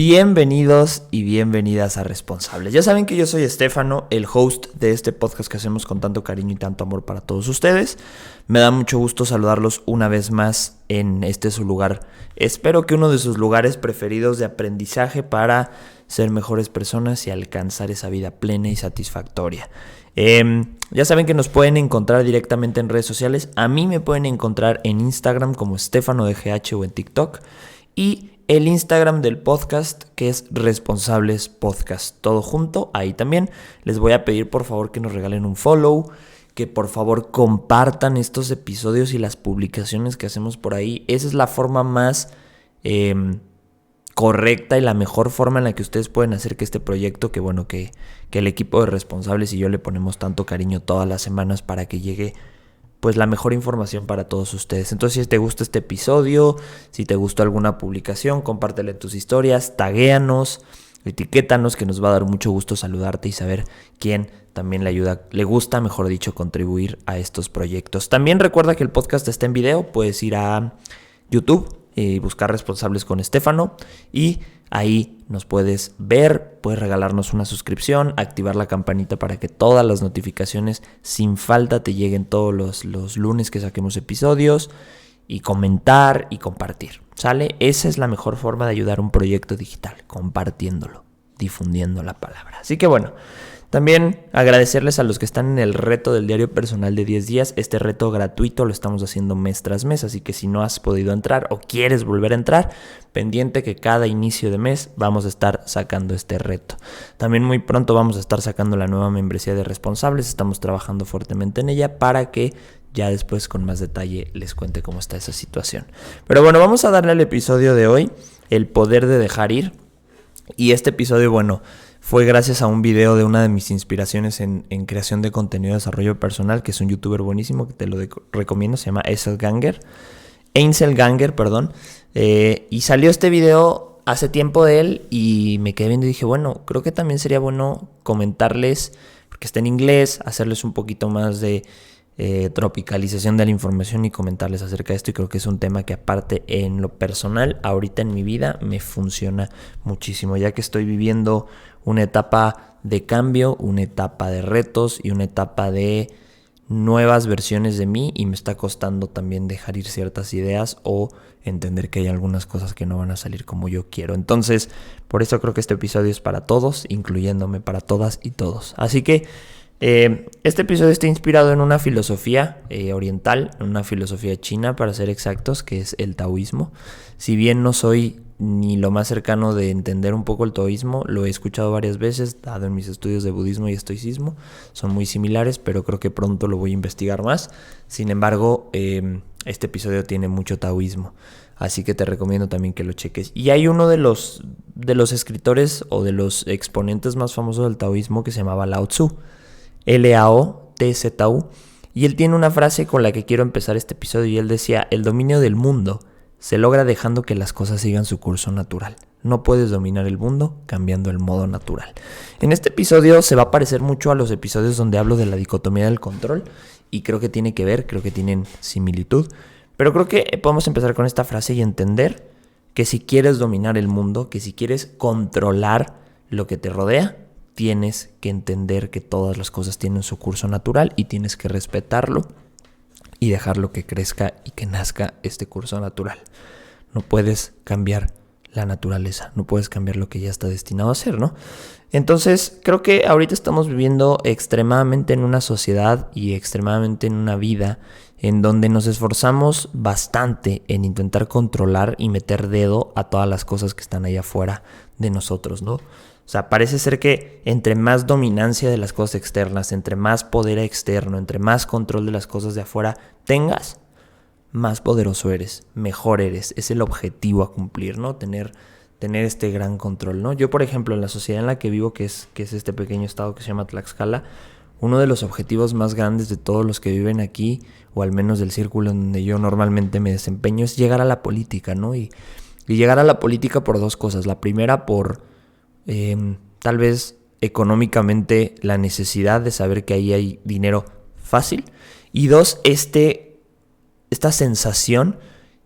Bienvenidos y bienvenidas a Responsables. Ya saben que yo soy Estefano, el host de este podcast que hacemos con tanto cariño y tanto amor para todos ustedes. Me da mucho gusto saludarlos una vez más en este su lugar. Espero que uno de sus lugares preferidos de aprendizaje para ser mejores personas y alcanzar esa vida plena y satisfactoria. Ya saben que nos pueden encontrar directamente en redes sociales. A mí me pueden encontrar en Instagram como EstefanoDGH o en TikTok. Y el Instagram del podcast, que es Responsables Podcast, todo junto. Ahí también les voy a pedir por favor que nos regalen un follow, que por favor compartan estos episodios y las publicaciones que hacemos por ahí. Esa es la forma más correcta y la mejor forma en la que ustedes pueden hacer que este proyecto, que el equipo de Responsables y yo le ponemos tanto cariño todas las semanas para que llegue pues la mejor información para todos ustedes. Entonces, si te gusta este episodio, si te gustó alguna publicación, compártela en tus historias, taguéanos, etiquétanos, que nos va a dar mucho gusto saludarte y saber quién también le gusta, mejor dicho, contribuir a estos proyectos. También recuerda que el podcast está en video, puedes ir a YouTube y buscar Responsables con Estefano y ahí nos puedes ver, puedes regalarnos una suscripción, activar la campanita para que todas las notificaciones sin falta te lleguen todos los lunes que saquemos episodios y comentar y compartir, ¿sale? Esa es la mejor forma de ayudar a un proyecto digital, compartiéndolo, difundiendo la palabra. Así que bueno, también agradecerles a los que están en el reto del diario personal de 10 días. Este reto gratuito lo estamos haciendo mes tras mes, así que si no has podido entrar o quieres volver a entrar, pendiente que cada inicio de mes vamos a estar sacando este reto. También muy pronto vamos a estar sacando la nueva membresía de Responsables. Estamos trabajando fuertemente en ella para que ya después con más detalle les cuente cómo está esa situación. Pero bueno, vamos a darle al episodio de hoy, el poder de dejar ir. Y este episodio, fue gracias a un video de una de mis inspiraciones en creación de contenido de desarrollo personal, que es un youtuber buenísimo que te lo recomiendo, se llama Ansel Ganger, y salió este video hace tiempo de él y me quedé viendo y dije, creo que también sería bueno comentarles, porque está en inglés, hacerles un poquito más de tropicalización de la información y comentarles acerca de esto, y creo que es un tema que aparte en lo personal ahorita en mi vida me funciona muchísimo, ya que estoy viviendo una etapa de cambio, una etapa de retos y una etapa de nuevas versiones de mí, y me está costando también dejar ir ciertas ideas o entender que hay algunas cosas que no van a salir como yo quiero. Entonces, por eso creo que este episodio es para todos, incluyéndome, para todas y todos. Así que este episodio está inspirado en una filosofía oriental, en una filosofía china para ser exactos, que es el taoísmo. Si bien no soy ni lo más cercano de entender un poco el taoísmo, lo he escuchado varias veces, dado en mis estudios de budismo y estoicismo, son muy similares, pero creo que pronto lo voy a investigar más. Sin embargo, este episodio tiene mucho taoísmo, así que te recomiendo también que lo cheques. Y hay uno de los escritores o de los exponentes más famosos del taoísmo que se llamaba Lao Tzu, Laotzzu, y él tiene una frase con la que quiero empezar este episodio, y él decía: el dominio del mundo se logra dejando que las cosas sigan su curso natural. No puedes dominar el mundo cambiando el modo natural. En este episodio se va a parecer mucho a los episodios donde hablo de la dicotomía del control, y creo que tiene que ver, creo que tienen similitud, pero creo que podemos empezar con esta frase y entender que si quieres dominar el mundo, que si quieres controlar lo que te rodea, tienes que entender que todas las cosas tienen su curso natural y tienes que respetarlo y dejarlo que crezca y que nazca este curso natural. No puedes cambiar la naturaleza, no puedes cambiar lo que ya está destinado a ser, ¿no? Entonces, creo que ahorita estamos viviendo extremadamente en una sociedad y extremadamente en una vida en donde nos esforzamos bastante en intentar controlar y meter dedo a todas las cosas que están allá afuera de nosotros, ¿no? O sea, parece ser que entre más dominancia de las cosas externas, entre más poder externo, entre más control de las cosas de afuera tengas, más poderoso eres, mejor eres. Es el objetivo a cumplir, ¿no? Tener este gran control, ¿no? Yo, por ejemplo, en la sociedad en la que vivo, que es este pequeño estado que se llama Tlaxcala, uno de los objetivos más grandes de todos los que viven aquí, o al menos del círculo en donde yo normalmente me desempeño, es llegar a la política, ¿no? Y llegar a la política por dos cosas. La primera, por tal vez económicamente la necesidad de saber que ahí hay dinero fácil, y dos, esta sensación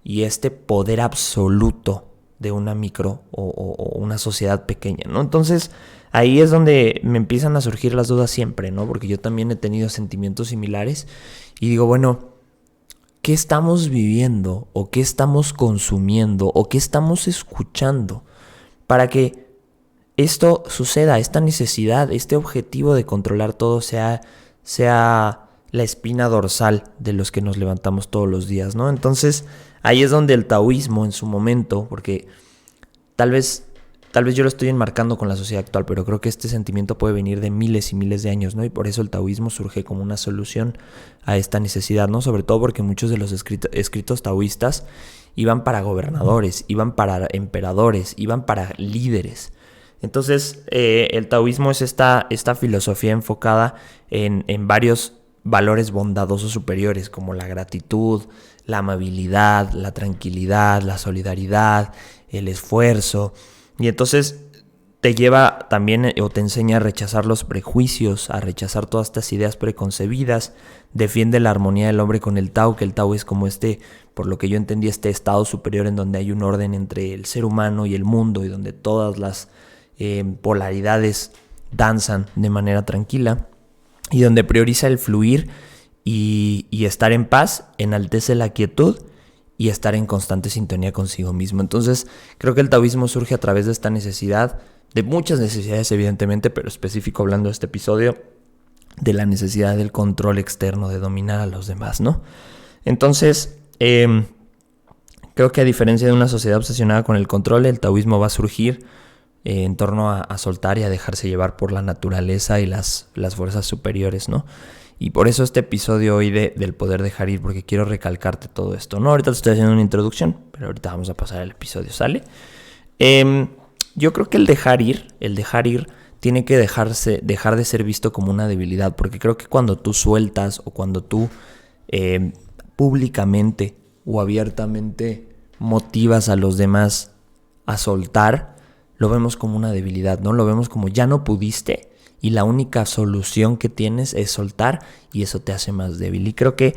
y este poder absoluto de una micro o una sociedad pequeña, ¿no? Entonces, ahí es donde me empiezan a surgir las dudas siempre, ¿no? Porque yo también he tenido sentimientos similares y digo, bueno, ¿qué estamos viviendo o qué estamos consumiendo o qué estamos escuchando para que esto suceda, esta necesidad, este objetivo de controlar todo sea la espina dorsal de los que nos levantamos todos los días, ¿no? Entonces, ahí es donde el taoísmo en su momento, porque tal vez yo lo estoy enmarcando con la sociedad actual, pero creo que este sentimiento puede venir de miles y miles de años, ¿no? Y por eso el taoísmo surge como una solución a esta necesidad, ¿no? Sobre todo porque muchos de los escritos taoístas iban para gobernadores, iban para emperadores, iban para líderes. Entonces, el taoísmo es esta filosofía enfocada en varios valores bondadosos superiores, como la gratitud, la amabilidad, la tranquilidad, la solidaridad, el esfuerzo. Y entonces te lleva también o te enseña a rechazar los prejuicios, a rechazar todas estas ideas preconcebidas. Defiende la armonía del hombre con el Tao, que el Tao es como por lo que yo entendí, este estado superior en donde hay un orden entre el ser humano y el mundo y donde todas las polaridades danzan de manera tranquila y donde prioriza el fluir y estar en paz, enaltece la quietud y estar en constante sintonía consigo mismo. Entonces creo que el taoísmo surge a través de esta necesidad, de muchas necesidades evidentemente, pero específico hablando de este episodio, de la necesidad del control externo, de dominar a los demás, ¿no? Entonces creo que a diferencia de una sociedad obsesionada con el control, el taoísmo va a surgir en torno a soltar y a dejarse llevar por la naturaleza y las fuerzas superiores, ¿no? Y por eso este episodio hoy del poder dejar ir, porque quiero recalcarte todo esto, ¿no? Ahorita te estoy haciendo una introducción, pero ahorita vamos a pasar al episodio, ¿sale? Yo creo que el dejar ir tiene que dejar de ser visto como una debilidad, porque creo que cuando tú sueltas o cuando tú públicamente o abiertamente motivas a los demás a soltar, lo vemos como una debilidad, ¿no? Lo vemos como ya no pudiste y la única solución que tienes es soltar y eso te hace más débil. Y creo que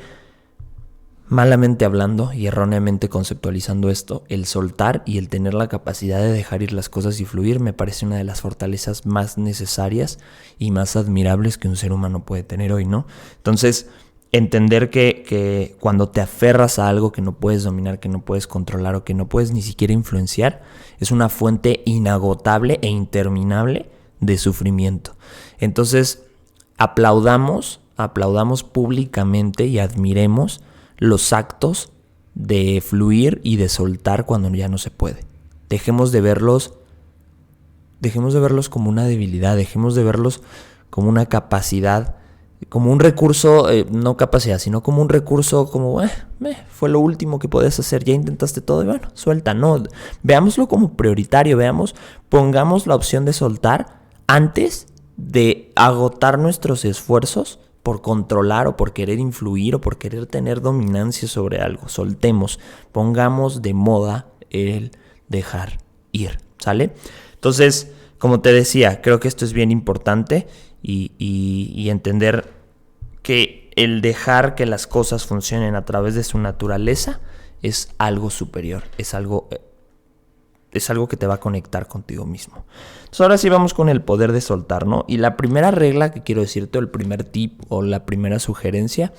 malamente hablando y erróneamente conceptualizando esto, el soltar y el tener la capacidad de dejar ir las cosas y fluir me parece una de las fortalezas más necesarias y más admirables que un ser humano puede tener hoy, ¿no? Entonces, entender que cuando te aferras a algo que no puedes dominar, que no puedes controlar o que no puedes ni siquiera influenciar, es una fuente inagotable e interminable de sufrimiento. Entonces, aplaudamos públicamente y admiremos los actos de fluir y de soltar cuando ya no se puede. Dejemos de verlos como una debilidad, dejemos de verlos como una capacidad, como un recurso, no capacidad, sino como un recurso, como fue lo último que podías hacer, ya intentaste todo y bueno, suelta. No, veámoslo como prioritario, pongamos la opción de soltar antes de agotar nuestros esfuerzos por controlar o por querer influir o por querer tener dominancia sobre algo. Soltemos, pongamos de moda el dejar ir, ¿sale? Entonces, como te decía, creo que esto es bien importante y entender que el dejar que las cosas funcionen a través de su naturaleza es algo superior, es algo que te va a conectar contigo mismo. Entonces ahora sí vamos con el poder de soltar, ¿no? Y la primera regla que quiero decirte, o el primer tip o la primera sugerencia,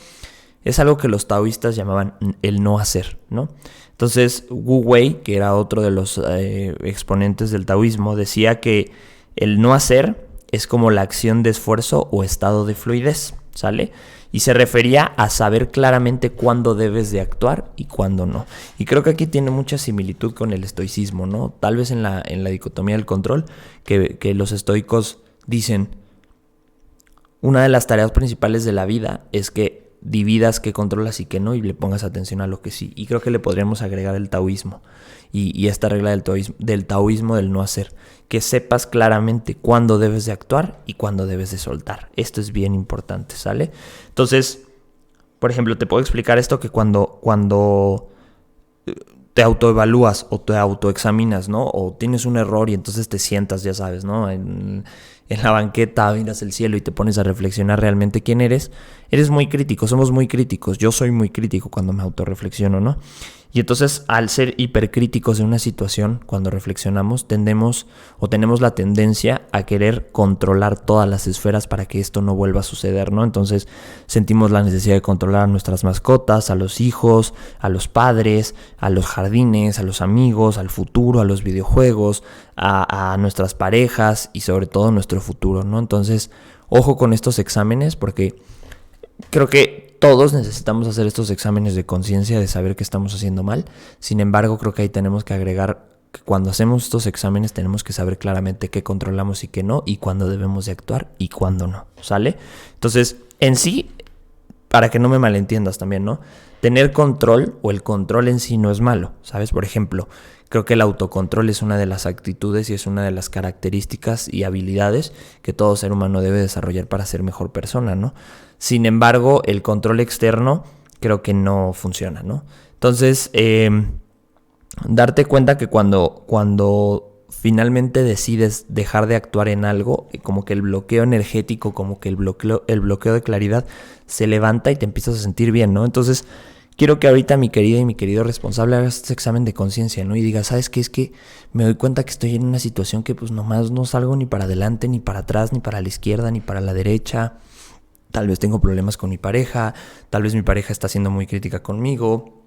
es algo que los taoístas llamaban el no hacer, ¿no? Entonces Wu Wei, que era otro de los exponentes del taoísmo, decía que el no hacer es como la acción de esfuerzo o estado de fluidez, ¿sale? Y se refería a saber claramente cuándo debes de actuar y cuándo no. Y creo que aquí tiene mucha similitud con el estoicismo, ¿no? Tal vez en la dicotomía del control, que los estoicos dicen, una de las tareas principales de la vida es que dividas qué controlas y qué no y le pongas atención a lo que sí. Y creo que le podríamos agregar el taoísmo y esta regla del taoísmo del no hacer. Que sepas claramente cuándo debes de actuar y cuándo debes de soltar. Esto es bien importante, ¿sale? Entonces, por ejemplo, te puedo explicar esto que cuando te autoevalúas o te autoexaminas, ¿no? O tienes un error y entonces te sientas, ya sabes, ¿no? en la banqueta, miras el cielo y te pones a reflexionar realmente quién eres, eres muy crítico, somos muy críticos. Yo soy muy crítico cuando me autorreflexiono, ¿no? Y entonces, al ser hipercríticos de una situación, cuando reflexionamos, tendemos o tenemos la tendencia a querer controlar todas las esferas para que esto no vuelva a suceder, ¿no? Entonces, sentimos la necesidad de controlar a nuestras mascotas, a los hijos, a los padres, a los jardines, a los amigos, al futuro, a los videojuegos, a nuestras parejas y sobre todo nuestro futuro, ¿no? Entonces, ojo con estos exámenes porque creo que todos necesitamos hacer estos exámenes de conciencia de saber qué estamos haciendo mal. Sin embargo, creo que ahí tenemos que agregar que cuando hacemos estos exámenes tenemos que saber claramente qué controlamos y qué no, y cuándo debemos de actuar y cuándo no, ¿sale? Entonces, en sí, para que no me malentiendas también, ¿no? Tener control o el control en sí no es malo, ¿sabes? Por ejemplo, creo que el autocontrol es una de las actitudes y es una de las características y habilidades que todo ser humano debe desarrollar para ser mejor persona, ¿no? Sin embargo, el control externo creo que no funciona, ¿no? Entonces, darte cuenta que cuando finalmente decides dejar de actuar en algo, como que el bloqueo energético, como que el bloqueo de claridad se levanta y te empiezas a sentir bien, ¿no? Entonces, quiero que ahorita mi querida y mi querido responsable hagas este examen de conciencia, ¿no? Y digas, ¿sabes qué? Es que me doy cuenta que estoy en una situación que pues nomás no salgo ni para adelante, ni para atrás, ni para la izquierda, ni para la derecha. Tal vez tengo problemas con mi pareja, tal vez mi pareja está siendo muy crítica conmigo,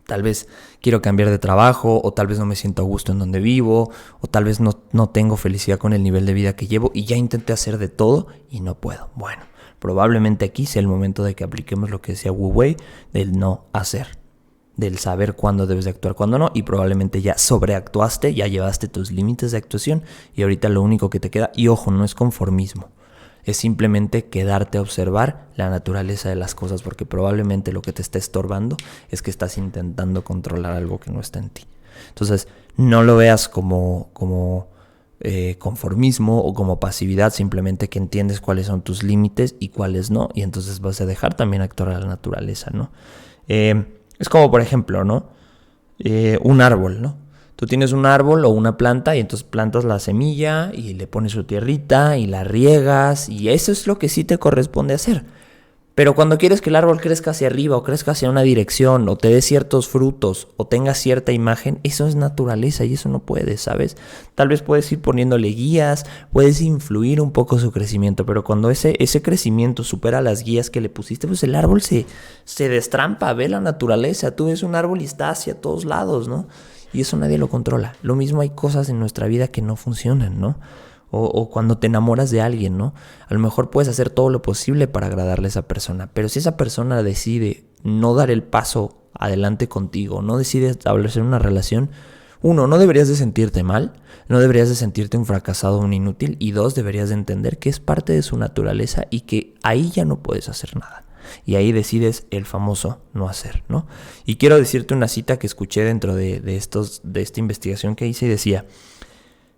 tal vez quiero cambiar de trabajo, o tal vez no me siento a gusto en donde vivo, o tal vez no tengo felicidad con el nivel de vida que llevo y ya intenté hacer de todo y no puedo. Bueno, probablemente aquí sea el momento de que apliquemos lo que decía Wu Wei del no hacer, del saber cuándo debes de actuar, cuándo no, y probablemente ya sobreactuaste, ya llevaste tus límites de actuación y ahorita lo único que te queda, y ojo, no es conformismo, es simplemente quedarte a observar la naturaleza de las cosas, porque probablemente lo que te está estorbando es que estás intentando controlar algo que no está en ti. Entonces, no lo veas como conformismo o como pasividad, simplemente que entiendes cuáles son tus límites y cuáles no, y entonces vas a dejar también actuar a la naturaleza, ¿no? Es como, por ejemplo, ¿no? Un árbol, ¿no? Tú tienes un árbol o una planta y entonces plantas la semilla y le pones su tierrita y la riegas, y eso es lo que sí te corresponde hacer. Pero cuando quieres que el árbol crezca hacia arriba o crezca hacia una dirección o te dé ciertos frutos o tenga cierta imagen, eso es naturaleza y eso no puedes, ¿sabes? Tal vez puedes ir poniéndole guías, puedes influir un poco su crecimiento, pero cuando ese crecimiento supera las guías que le pusiste, pues el árbol se destrampa, ve la naturaleza. Tú ves un árbol y está hacia todos lados, ¿no? Y eso nadie lo controla. Lo mismo, hay cosas en nuestra vida que no funcionan, ¿no? O cuando te enamoras de alguien, ¿no? A lo mejor puedes hacer todo lo posible para agradarle a esa persona, pero si esa persona decide no dar el paso adelante contigo, no decide establecer una relación, uno, no deberías de sentirte mal, no deberías de sentirte un fracasado o un inútil, y dos, deberías de entender que es parte de su naturaleza y que ahí ya no puedes hacer nada. Y ahí decides el famoso no hacer, ¿no? Y quiero decirte una cita que escuché dentro de esta investigación que hice y decía: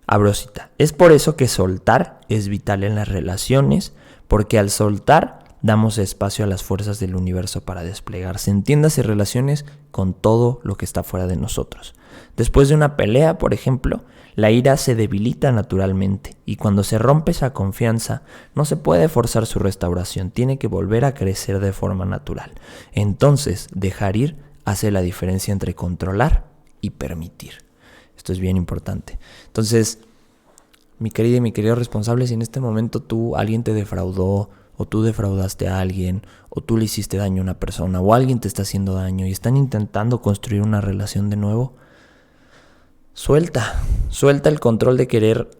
abro cita, es por eso que soltar es vital en las relaciones, porque al soltar damos espacio a las fuerzas del universo para desplegarse. Entiéndase, relaciones con todo lo que está fuera de nosotros. Después de una pelea, por ejemplo, la ira se debilita naturalmente, y cuando se rompe esa confianza no se puede forzar su restauración, tiene que volver a crecer de forma natural. Entonces, dejar ir hace la diferencia entre controlar y permitir. Esto es bien importante. Entonces, mi querida y mi querido responsable, si en este momento alguien te defraudó, o tú defraudaste a alguien, o tú le hiciste daño a una persona, o alguien te está haciendo daño y están intentando construir una relación de nuevo, suelta el control de querer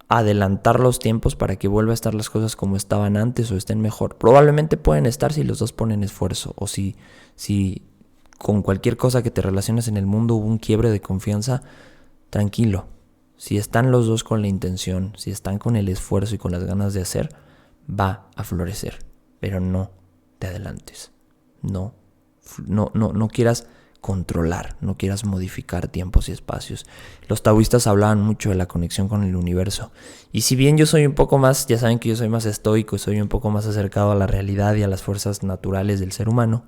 adelantar los tiempos para que vuelva a estar las cosas como estaban antes o estén mejor. Probablemente pueden estar si los dos ponen esfuerzo, o si con cualquier cosa que te relaciones en el mundo hubo un quiebre de confianza. Tranquilo, si están los dos con la intención, si están con el esfuerzo y con las ganas de hacer, va a florecer. Pero no te adelantes, no quieras controlar, no quieras modificar tiempos y espacios. Los taoístas hablaban mucho de la conexión con el universo, y si bien yo soy un poco más, ya saben que yo soy más estoico y soy un poco más acercado a la realidad y a las fuerzas naturales del ser humano,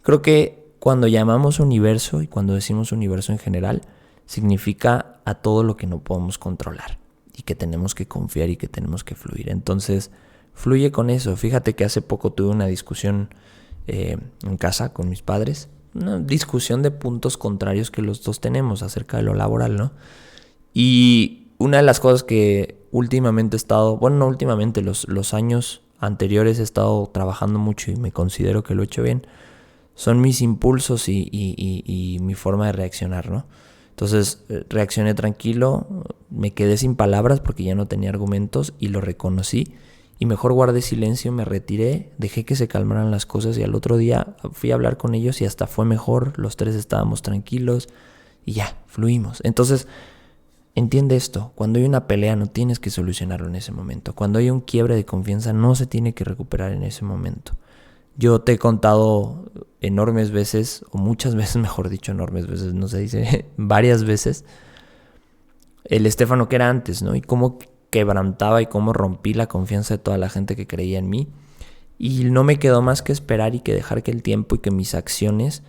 creo que cuando llamamos universo y cuando decimos universo en general, significa a todo lo que no podemos controlar. y que tenemos que confiar y que tenemos que fluir. Entonces, fluye con eso. Fíjate que hace poco tuve una discusión en casa con mis padres, una discusión de puntos contrarios que los dos tenemos acerca de lo laboral, ¿no? Y una de las cosas que últimamente he estado, bueno, no últimamente, los años anteriores he estado trabajando mucho y me considero que lo he hecho bien, son mis impulsos y mi forma de reaccionar, ¿no? Entonces reaccioné tranquilo, me quedé sin palabras porque ya no tenía argumentos y lo reconocí. Y mejor guardé silencio, me retiré, dejé que se calmaran las cosas y al otro día fui a hablar con ellos y hasta fue mejor, los tres estábamos tranquilos y ya, fluimos. Entonces, entiende esto, cuando hay una pelea no tienes que solucionarlo en ese momento. Cuando hay un quiebre de confianza no se tiene que recuperar en ese momento. Yo te he contado enormes veces, o muchas veces, mejor dicho, enormes veces, no se dice, varias veces, el Estefano que era antes, ¿no? Y cómo quebrantaba y cómo rompí la confianza de toda la gente que creía en mí. Y no me quedó más que esperar y que dejar que el tiempo y que mis acciones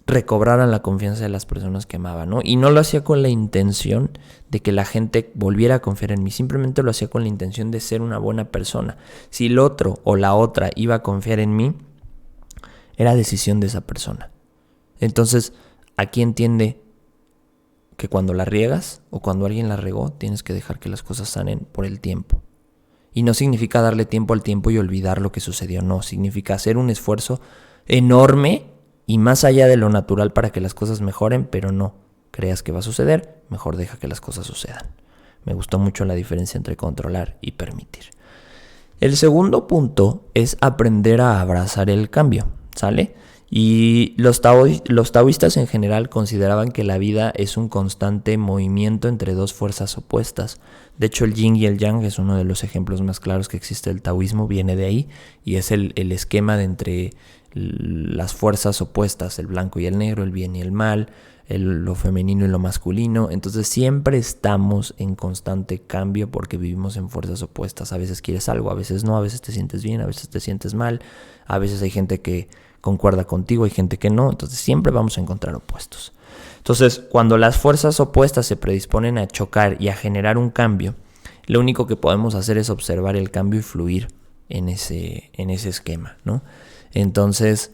recobraran la confianza de las personas que amaba, ¿no? Y no lo hacía con la intención de que la gente volviera a confiar en mí, simplemente lo hacía con la intención de ser una buena persona. Si el otro o la otra iba a confiar en mí, era decisión de esa persona. Entonces, aquí entiende que cuando la riegas o cuando alguien la regó, tienes que dejar que las cosas sanen por el tiempo. Y no significa darle tiempo al tiempo y olvidar lo que sucedió, no, significa hacer un esfuerzo enorme y más allá de lo natural para que las cosas mejoren, pero no creas que va a suceder, mejor deja que las cosas sucedan. Me gustó mucho la diferencia entre controlar y permitir. El segundo punto es aprender a abrazar el cambio, ¿sale? Y los taoístas en general consideraban que la vida es un constante movimiento entre dos fuerzas opuestas. De hecho, el yin y el yang es uno de los ejemplos más claros que existe del taoísmo, viene de ahí, y es el esquema de entre las fuerzas opuestas, el blanco y el negro, el bien y el mal, lo femenino y lo masculino. Entonces siempre estamos en constante cambio porque vivimos en fuerzas opuestas. A veces quieres algo, a veces no, a veces te sientes bien, a veces te sientes mal, a veces hay gente que concuerda contigo, hay gente que no, entonces siempre vamos a encontrar opuestos. Entonces, cuando las fuerzas opuestas se predisponen a chocar y a generar un cambio, lo único que podemos hacer es observar el cambio y fluir en ese esquema, ¿no? Entonces,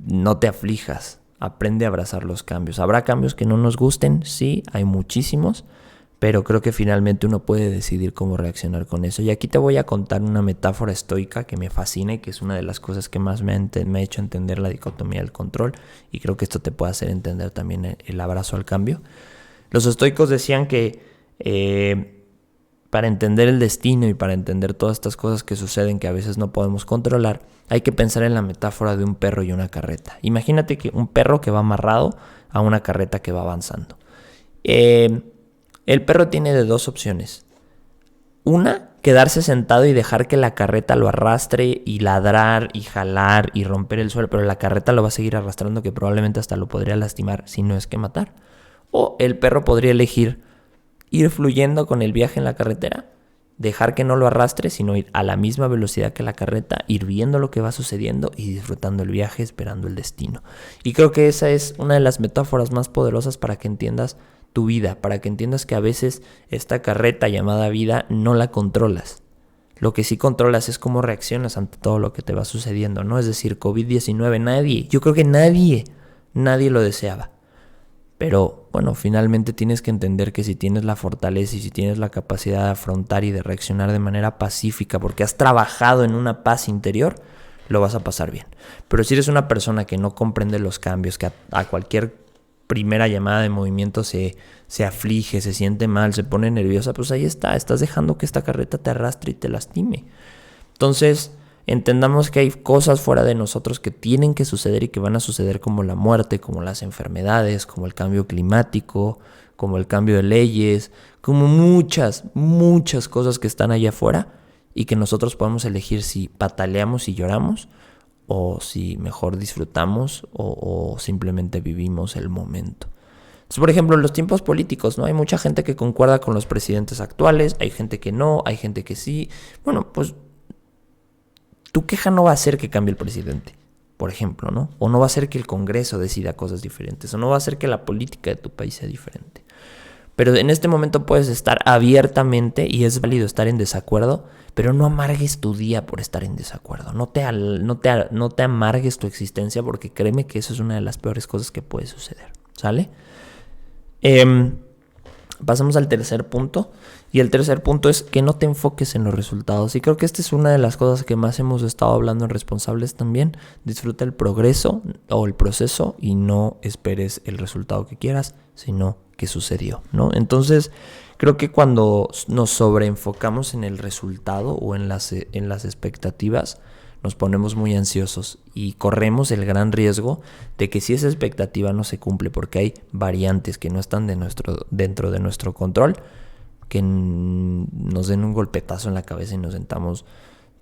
no te aflijas, aprende a abrazar los cambios. ¿Habrá cambios que no nos gusten? Sí, hay muchísimos, pero creo que finalmente uno puede decidir cómo reaccionar con eso. Y aquí te voy a contar una metáfora estoica que me fascina y que es una de las cosas que más me ha hecho entender la dicotomía del control, y creo que esto te puede hacer entender también el abrazo al cambio. Los estoicos decían que para entender el destino y para entender todas estas cosas que suceden que a veces no podemos controlar, hay que pensar en la metáfora de un perro y una carreta. Imagínate que un perro que va amarrado a una carreta que va avanzando. El perro tiene de dos opciones. Una, quedarse sentado y dejar que la carreta lo arrastre y ladrar y jalar y romper el suelo, pero la carreta lo va a seguir arrastrando, que probablemente hasta lo podría lastimar si no es que matar. O el perro podría elegir ir fluyendo con el viaje en la carretera, dejar que no lo arrastre, sino ir a la misma velocidad que la carreta, ir viendo lo que va sucediendo y disfrutando el viaje, esperando el destino. Y creo que esa es una de las metáforas más poderosas para que entiendas tu vida, para que entiendas que a veces esta carreta llamada vida no la controlas. Lo que sí controlas es cómo reaccionas ante todo lo que te va sucediendo, ¿no? Es decir, COVID-19, yo creo que nadie lo deseaba. Pero bueno, finalmente tienes que entender que si tienes la fortaleza y si tienes la capacidad de afrontar y de reaccionar de manera pacífica porque has trabajado en una paz interior, lo vas a pasar bien. Pero si eres una persona que no comprende los cambios, que a cualquier primera llamada de movimiento se aflige, se siente mal, se pone nerviosa, pues ahí estás dejando que esta carreta te arrastre y te lastime. Entonces, entendamos que hay cosas fuera de nosotros que tienen que suceder y que van a suceder, como la muerte, como las enfermedades, como el cambio climático, como el cambio de leyes, como muchas cosas que están allá afuera y que nosotros podemos elegir si pataleamos y lloramos o si mejor disfrutamos o simplemente vivimos el momento. Entonces, por ejemplo, en los tiempos políticos, ¿no? Hay mucha gente que concuerda con los presidentes actuales, hay gente que no, hay gente que sí. Bueno, pues tu queja no va a hacer que cambie el presidente, por ejemplo, ¿no? O no va a hacer que el Congreso decida cosas diferentes, o no va a hacer que la política de tu país sea diferente. Pero en este momento puedes estar abiertamente y es válido estar en desacuerdo, pero no amargues tu día por estar en desacuerdo. No te amargues tu existencia, porque créeme que eso es una de las peores cosas que puede suceder. ¿Sale? Pasamos al tercer punto. Y el tercer punto es que no te enfoques en los resultados. Y creo que esta es una de las cosas que más hemos estado hablando en Responsables también. Disfruta el progreso o el proceso y no esperes el resultado que quieras, sino que sucedió, ¿no? Entonces, creo que cuando nos sobreenfocamos en el resultado o en las expectativas, nos ponemos muy ansiosos y corremos el gran riesgo de que si esa expectativa no se cumple, porque hay variantes que no están dentro de nuestro control, que nos den un golpetazo en la cabeza y nos sentamos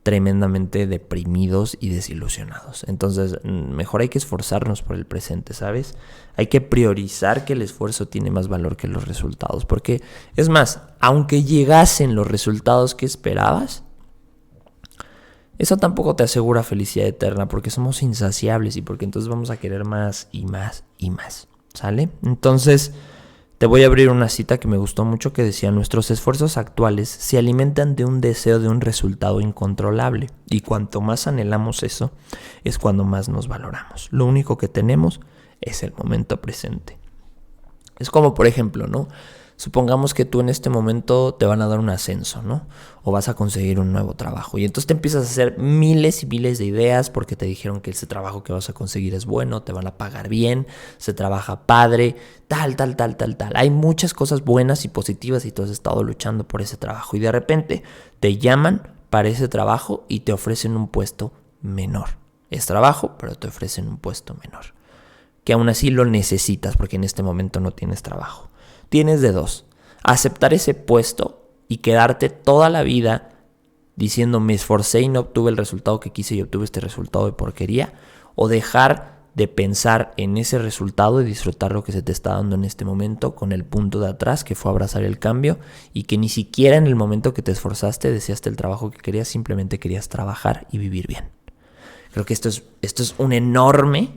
tremendamente deprimidos y desilusionados. Entonces, mejor hay que esforzarnos por el presente, ¿sabes? Hay que priorizar que el esfuerzo tiene más valor que los resultados, porque es más, aunque llegasen los resultados que esperabas, eso tampoco te asegura felicidad eterna, porque somos insaciables y porque entonces vamos a querer más y más y más, ¿sale? Entonces, te voy a abrir una cita que me gustó mucho que decía: nuestros esfuerzos actuales se alimentan de un deseo de un resultado incontrolable, y cuanto más anhelamos eso, es cuando más nos valoramos. Lo único que tenemos es el momento presente. Es como, por ejemplo, ¿no? Supongamos que tú en este momento te van a dar un ascenso, ¿no? O vas a conseguir un nuevo trabajo. Y entonces te empiezas a hacer miles y miles de ideas porque te dijeron que ese trabajo que vas a conseguir es bueno, te van a pagar bien, se trabaja padre, tal. Hay muchas cosas buenas y positivas y tú has estado luchando por ese trabajo. Y de repente te llaman para ese trabajo y te ofrecen un puesto menor. Es trabajo, pero te ofrecen un puesto menor, que aún así lo necesitas porque en este momento no tienes trabajo. Tienes de dos: aceptar ese puesto y quedarte toda la vida diciendo me esforcé y no obtuve el resultado que quise y obtuve este resultado de porquería, o dejar de pensar en ese resultado y disfrutar lo que se te está dando en este momento con el punto de atrás, que fue abrazar el cambio, y que ni siquiera en el momento que te esforzaste deseaste el trabajo que querías, simplemente querías trabajar y vivir bien. Creo que esto es una enorme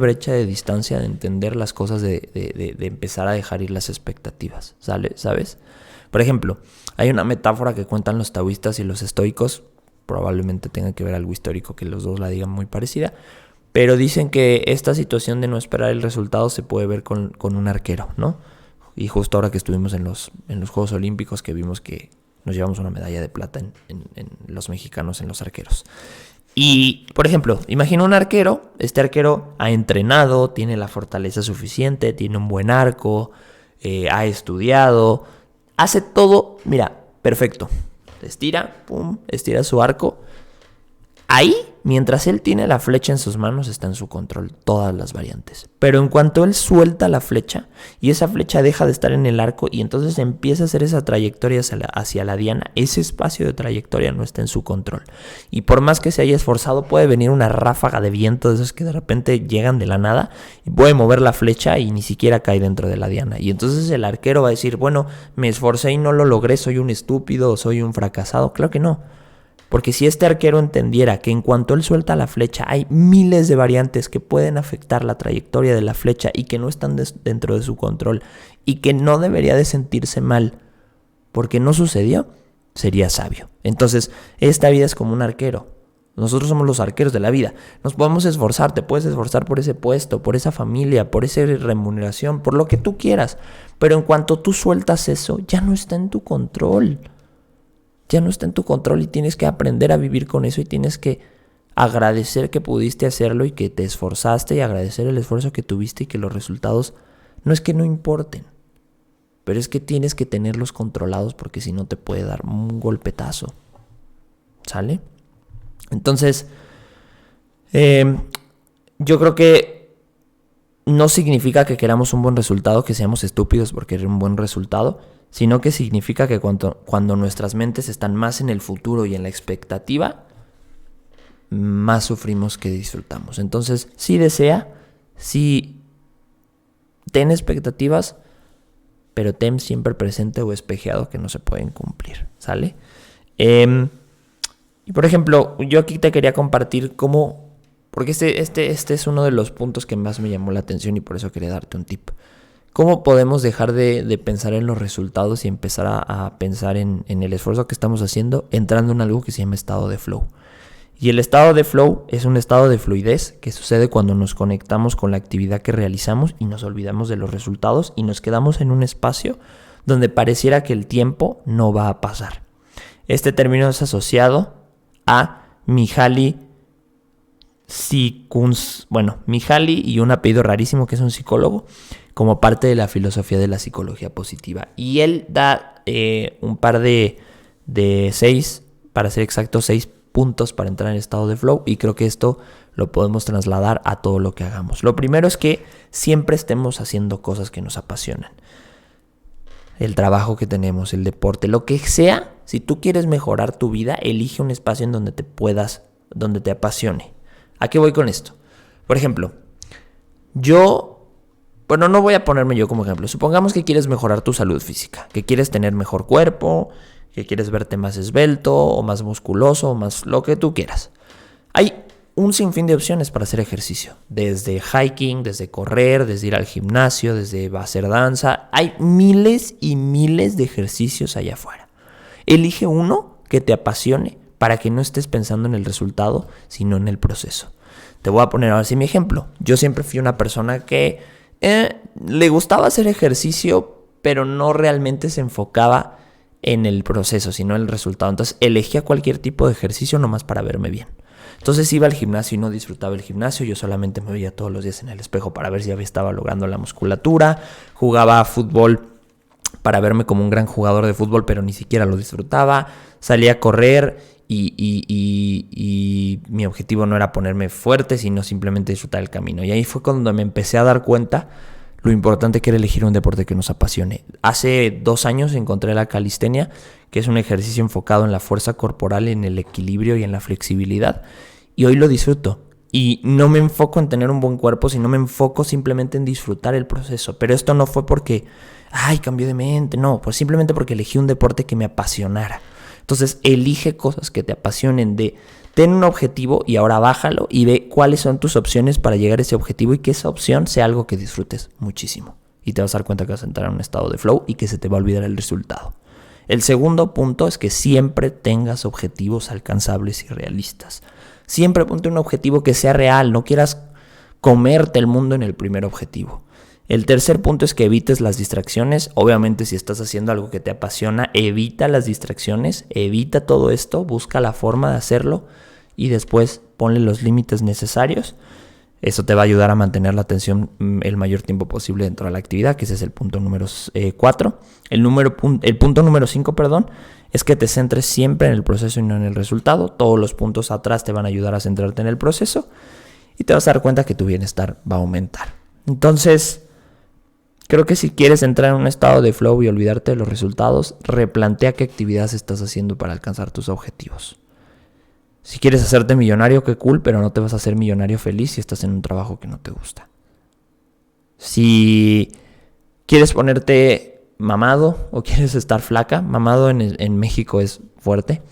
brecha de distancia de entender las cosas, de empezar a dejar ir las expectativas, ¿sabes? Por ejemplo, hay una metáfora que cuentan los taoístas y los estoicos, probablemente tenga que ver algo histórico que los dos la digan muy parecida, pero dicen que esta situación de no esperar el resultado se puede ver con un arquero, ¿no? Y justo ahora que estuvimos en los Juegos Olímpicos, que vimos que nos llevamos una medalla de plata en los mexicanos en los arqueros. Y, por ejemplo, imagina un arquero. Este arquero ha entrenado, tiene la fortaleza suficiente, tiene un buen arco, ha estudiado, hace todo, mira, perfecto. Estira su arco. Ahí, mientras él tiene la flecha en sus manos, está en su control todas las variantes. Pero en cuanto él suelta la flecha y esa flecha deja de estar en el arco y entonces empieza a hacer esa trayectoria hacia la diana, ese espacio de trayectoria no está en su control. Y por más que se haya esforzado, puede venir una ráfaga de viento de esos que de repente llegan de la nada y puede mover la flecha y ni siquiera cae dentro de la diana. Y entonces el arquero va a decir: bueno, me esforcé y no lo logré, soy un estúpido o soy un fracasado. Claro que no. Porque si este arquero entendiera que en cuanto él suelta la flecha hay miles de variantes que pueden afectar la trayectoria de la flecha y que no están dentro de su control y que no debería de sentirse mal porque no sucedió, sería sabio. Entonces, esta vida es como un arquero. Nosotros somos los arqueros de la vida. Nos podemos esforzar, te puedes esforzar por ese puesto, por esa familia, por esa remuneración, por lo que tú quieras. Pero en cuanto tú sueltas eso, ya no está en tu control. Ya no está en tu control y tienes que aprender a vivir con eso y tienes que agradecer que pudiste hacerlo y que te esforzaste y agradecer el esfuerzo que tuviste y que los resultados no es que no importen, pero es que tienes que tenerlos controlados porque si no te puede dar un golpetazo, ¿sale? Entonces, yo creo que no significa que queramos un buen resultado, que seamos estúpidos por querer un buen resultado, sino que significa que cuando nuestras mentes están más en el futuro y en la expectativa, más sufrimos que disfrutamos. Entonces, sí ten expectativas, pero ten siempre presente o espejeado que no se pueden cumplir, ¿sale? Y por ejemplo, yo aquí te quería compartir porque este es uno de los puntos que más me llamó la atención y por eso quería darte un tip. ¿Cómo podemos dejar de pensar en los resultados y empezar a pensar en el esfuerzo que estamos haciendo, entrando en algo que se llama estado de flow? Y el estado de flow es un estado de fluidez que sucede cuando nos conectamos con la actividad que realizamos y nos olvidamos de los resultados y nos quedamos en un espacio donde pareciera que el tiempo no va a pasar. Este término es asociado a Mihaly y un apellido rarísimo que es un psicólogo, como parte de la filosofía de la psicología positiva. Y él da un par de 6, para ser exacto, 6 puntos para entrar en estado de flow, y creo que esto lo podemos trasladar a todo lo que hagamos. Lo primero es que siempre estemos haciendo cosas que nos apasionan. El trabajo que tenemos, el deporte, lo que sea. Si tú quieres mejorar tu vida, elige un espacio en donde donde te apasione. ¿A qué voy con esto? Por ejemplo, no voy a ponerme yo como ejemplo. Supongamos que quieres mejorar tu salud física, que quieres tener mejor cuerpo, que quieres verte más esbelto o más musculoso o más lo que tú quieras. Hay un sinfín de opciones para hacer ejercicio. Desde hiking, desde correr, desde ir al gimnasio, desde hacer danza. Hay miles y miles de ejercicios allá afuera. Elige uno que te apasione para que no estés pensando en el resultado, sino en el proceso. Te voy a poner ahora sí mi ejemplo. Yo siempre fui una persona que le gustaba hacer ejercicio, pero no realmente se enfocaba en el proceso, sino en el resultado. Entonces elegía cualquier tipo de ejercicio nomás para verme bien. Entonces iba al gimnasio y no disfrutaba el gimnasio. Yo solamente me veía todos los días en el espejo para ver si ya estaba logrando la musculatura. Jugaba fútbol para verme como un gran jugador de fútbol, pero ni siquiera lo disfrutaba. Salía a correr y mi objetivo no era ponerme fuerte, sino simplemente disfrutar el camino. Y ahí fue cuando me empecé a dar cuenta lo importante que era elegir un deporte que nos apasione. Hace 2 años encontré la calistenia, que es un ejercicio enfocado en la fuerza corporal, en el equilibrio y en la flexibilidad. Y hoy lo disfruto. Y no me enfoco en tener un buen cuerpo, sino me enfoco simplemente en disfrutar el proceso. Pero esto no fue porque, cambié de mente. No, pues simplemente porque elegí un deporte que me apasionara. Entonces, elige cosas que te apasionen. Ten un objetivo y ahora bájalo y ve cuáles son tus opciones para llegar a ese objetivo y que esa opción sea algo que disfrutes muchísimo. Y te vas a dar cuenta que vas a entrar en un estado de flow y que se te va a olvidar el resultado. El segundo punto es que siempre tengas objetivos alcanzables y realistas. Siempre ponte un objetivo que sea real, no quieras comerte el mundo en el primer objetivo. El tercer punto es que evites las distracciones. Obviamente, si estás haciendo algo que te apasiona, evita las distracciones, evita todo esto, busca la forma de hacerlo y después ponle los límites necesarios. Eso te va a ayudar a mantener la atención el mayor tiempo posible dentro de la actividad, que ese es el punto número 4. El punto número 5, es que te centres siempre en el proceso y no en el resultado. Todos los puntos atrás te van a ayudar a centrarte en el proceso y te vas a dar cuenta que tu bienestar va a aumentar. Entonces, creo que si quieres entrar en un estado de flow y olvidarte de los resultados, replantea qué actividades estás haciendo para alcanzar tus objetivos. Si quieres hacerte millonario, qué cool, pero no te vas a hacer millonario feliz si estás en un trabajo que no te gusta. Si quieres ponerte mamado o quieres estar flaca, mamado en México es fuerte,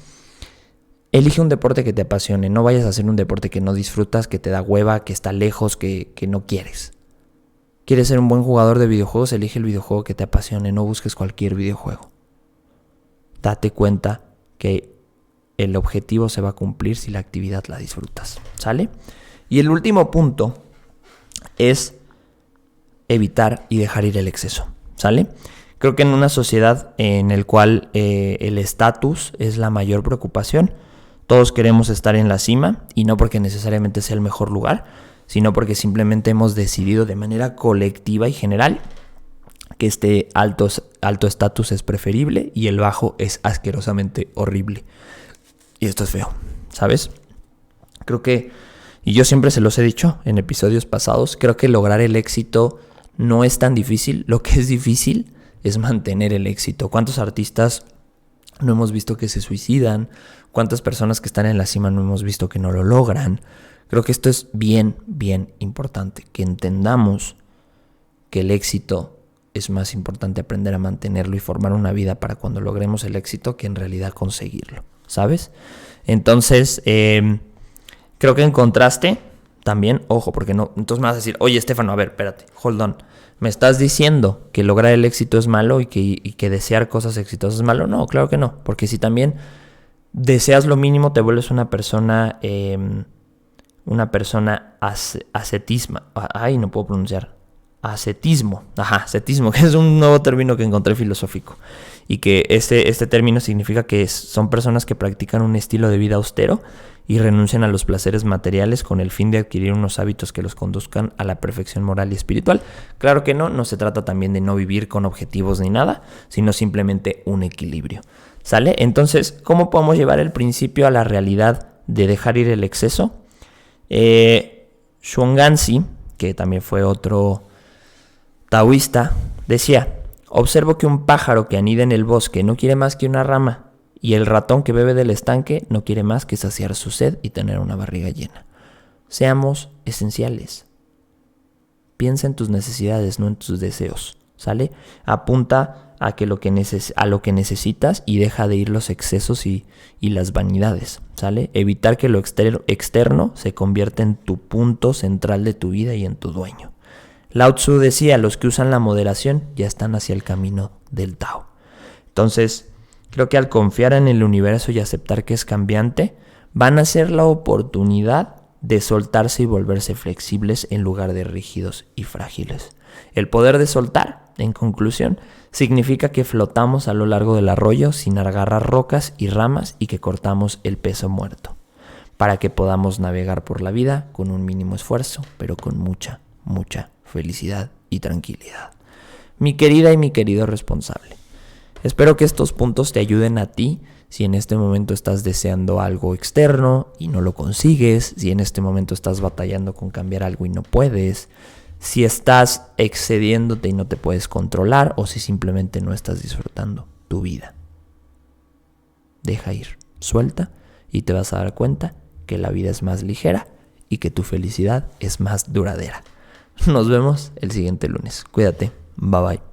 elige un deporte que te apasione. No vayas a hacer un deporte que no disfrutas, que te da hueva, que está lejos, que no quieres. ¿Quieres ser un buen jugador de videojuegos? Elige el videojuego que te apasione, no busques cualquier videojuego. Date cuenta que el objetivo se va a cumplir si la actividad la disfrutas, ¿sale? Y el último punto es evitar y dejar ir el exceso, ¿sale? Creo que en una sociedad en la cual el estatus es la mayor preocupación, todos queremos estar en la cima, y no porque necesariamente sea el mejor lugar, sino porque simplemente hemos decidido de manera colectiva y general que este alto estatus es preferible y el bajo es asquerosamente horrible. Y esto es feo, ¿sabes? Creo que, y yo siempre se los he dicho en episodios pasados, creo que lograr el éxito no es tan difícil. Lo que es difícil es mantener el éxito. ¿Cuántos artistas no hemos visto que se suicidan? ¿Cuántas personas que están en la cima no hemos visto que no lo logran? Creo que esto es bien, bien importante, que entendamos que el éxito es más importante aprender a mantenerlo y formar una vida para cuando logremos el éxito que en realidad conseguirlo, ¿sabes? Entonces, creo que encontraste también, ojo, porque no, entonces me vas a decir, oye, Estefano, a ver, espérate, hold on. ¿Me estás diciendo que lograr el éxito es malo y que desear cosas exitosas es malo? No, claro que no, porque si también deseas lo mínimo, te vuelves una persona ascetismo. Ay, no puedo pronunciar. Ascetismo, que es un nuevo término que encontré filosófico. Y que este término significa que son personas que practican un estilo de vida austero y renuncian a los placeres materiales con el fin de adquirir unos hábitos que los conduzcan a la perfección moral y espiritual. Claro que no se trata también de no vivir con objetivos ni nada, sino simplemente un equilibrio. ¿Sale? Entonces, ¿cómo podemos llevar el principio a la realidad de dejar ir el exceso? Shuangzi, que también fue otro taoísta, decía: observo que un pájaro que anida en el bosque no quiere más que una rama, y el ratón que bebe del estanque no quiere más que saciar su sed y tener una barriga llena. Seamos esenciales. Piensa en tus necesidades, no en tus deseos. ¿Sale? Apunta a lo que necesitas y deja de ir los excesos y las vanidades. ¿Sale? Evitar que lo externo se convierta en tu punto central de tu vida y en tu dueño. Lao Tzu decía: los que usan la moderación ya están hacia el camino del Tao. Entonces, creo que al confiar en el universo y aceptar que es cambiante, van a ser la oportunidad de soltarse y volverse flexibles en lugar de rígidos y frágiles. El poder de soltar, en conclusión, significa que flotamos a lo largo del arroyo sin agarrar rocas y ramas y que cortamos el peso muerto, para que podamos navegar por la vida con un mínimo esfuerzo, pero con mucha, mucha felicidad y tranquilidad. Mi querida y mi querido responsable, espero que estos puntos te ayuden a ti si en este momento estás deseando algo externo y no lo consigues, si en este momento estás batallando con cambiar algo y no puedes, si estás excediéndote y no te puedes controlar, o si simplemente no estás disfrutando tu vida. Deja ir, suelta, y te vas a dar cuenta que la vida es más ligera y que tu felicidad es más duradera. Nos vemos el siguiente lunes. Cuídate. Bye bye.